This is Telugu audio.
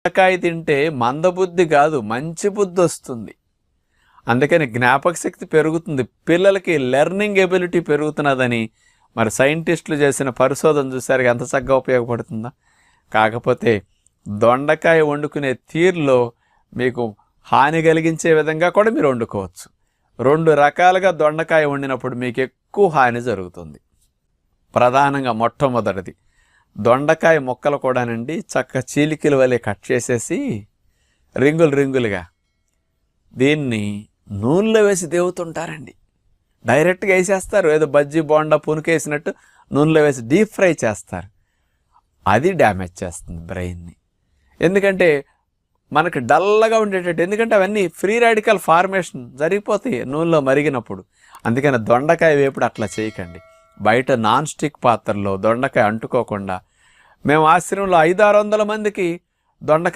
దొండకాయ తింటే మందబుద్ధి కాదు, మంచి బుద్ధి వస్తుంది. అందుకని జ్ఞాపక శక్తి పెరుగుతుంది, పిల్లలకి లెర్నింగ్ ఎబిలిటీ పెరుగుతున్నదని మరి సైంటిస్టులు చేసిన పరిశోధన చూసారు, ఎంత చక్కగా ఉపయోగపడుతుందా. కాకపోతే దొండకాయ వండుకునే తీరులో మీకు హాని కలిగించే విధంగా కూడా మీరు వండుకోవచ్చు. 2 రకాలుగా దొండకాయ వండినప్పుడు మీకు ఎక్కువ హాని జరుగుతుంది. ప్రధానంగా మొట్టమొదటిది, దొండకాయ ముక్కలు కూడానండి చక్క చీలికల వలె కట్ చేసేసి రింగులుగా దీన్ని నూనెలో వేసి దేవుతుంటారండి. డైరెక్ట్గా వేసేస్తారు, ఏదో బజ్జీ బోండా పునుకేసినట్టు నూనెలో వేసి డీప్ ఫ్రై చేస్తారు. అది డ్యామేజ్ చేస్తుంది బ్రెయిన్ని. ఎందుకంటే మనకు డల్గా ఉండేటట్టు, ఎందుకంటే అవన్నీ ఫ్రీ రాడికల్ ఫార్మేషన్ జరిగిపోతాయి నూనెలో మరిగినప్పుడు. అందుకని దొండకాయ వేపుడు అట్లా చేయకండి. బయట నాన్ స్టిక్ పాత్రలో దొండకాయ అంటుకోకుండా, మేము ఆశ్రమంలో 500-600 మందికి దొండకాయ